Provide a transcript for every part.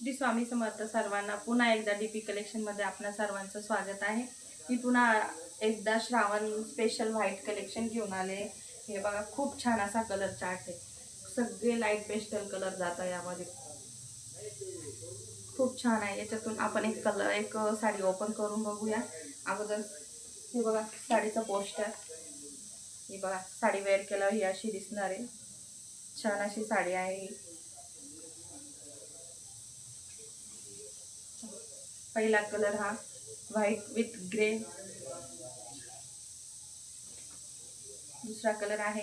श्री स्वामी समर्थ सर्वांना पुन्हा एकदा डीपी कलेक्शनमध्ये आपल्या सर्वांचं स्वागत आहे। मी पुन्हा एकदा श्रावण स्पेशल व्हाईट कलेक्शन घेऊन आले। हे बघा खूप छान असा कलर चार्ट आहे, सगळे लाईट पेस्टल कलर जात आहे यामध्ये, खूप छान आहे। याच्यातून आपण एक साडी ओपन करून बघूया। अगोदर हे बघा साडीचं पोस्टर, हे बघा साडी वेअर केल्यावर ही अशी दिसणार आहे, छान अशी साडी आहे। पहिला कलर हा व्हाईट विथ ग्रे, दूसरा कलर आहे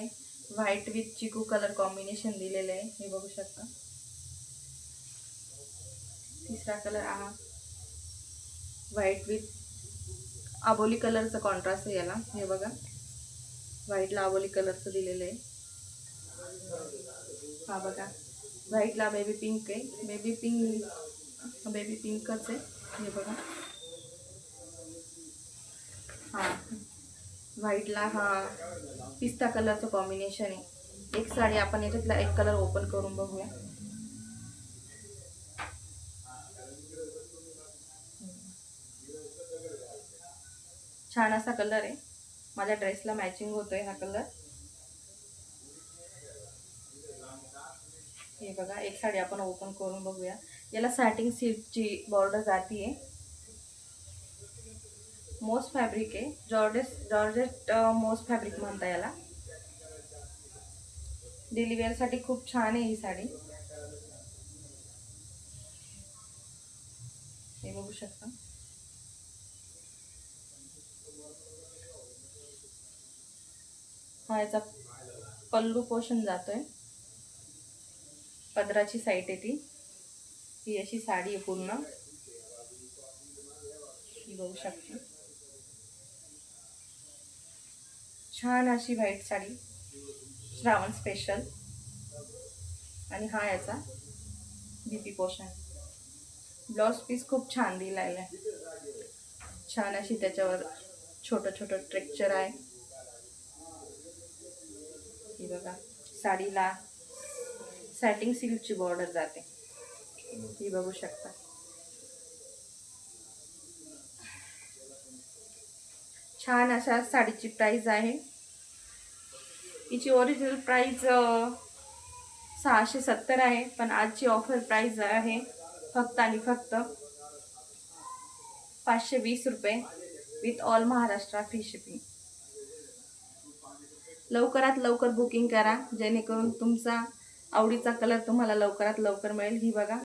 व्हाईट विथ चिकू कलर कॉम्बिनेशन दिलेले आहे, हे बघू शकता। तिसरा कलर हा व्हाईट विथ आबोली कलरचा कॉन्ट्रास्ट आहे याला, हे बघा व्हाईटला आबोली कलरचं दिलेलं आहे। हा बघा व्हाईटला बेबी पिंक आहे, बेबी पिंकच आहे, हे बघा। हा व्हाईटला हा पिस्ता कलरचं कॉम्बिनेशन आहे। एक साडी आपण याच्यातला एक कलर ओपन करून बघूया। छान असा कलर आहे, माझ्या ड्रेसला मॅचिंग होतोय हा कलर। हे बघा एक साडी आपण ओपन करून बघूया। याला सॅटिन सिल्कची बॉर्डर जातीये, मोस्ट फॅब्रिक आहे, जॉर्जेट मोस्ट फॅब्रिक म्हणता याला। डेली वेअर साठी खूप छान आहे ही साडी, हे बघू शकता। हा याचा पल्लू पोर्शन जातोय, पदराची साईड आहे ती, ही अशी साडी आहे पूर्ण, ही बघू शकता। छान अशी व्हाईट साडी, श्रावण स्पेशल। आणि हा याचा बीपी पोर्शन, ब्लाउज पीस खूप छान दिलेला आहे, छान अशी त्याच्यावर छोटं छोटं टेक्स्चर आहे, हे बघा। साडीला सॅटिन सिल्कची बॉर्डर जाते, ही बघू शकता। छान अशा साडीची प्राइस आहे, हिची ओरिजिनल प्राइस 670 आहे, पण आजची ऑफर प्राइस आहे फक्त आणि फक्त 520 रुपये with all Maharashtra free shipping. लवकरात लवकर बुकिंग करा, जेणेकरून तुमचा आवडीचा कलर तुम्हाला लवकरात लवकर मिळेल। ही बघा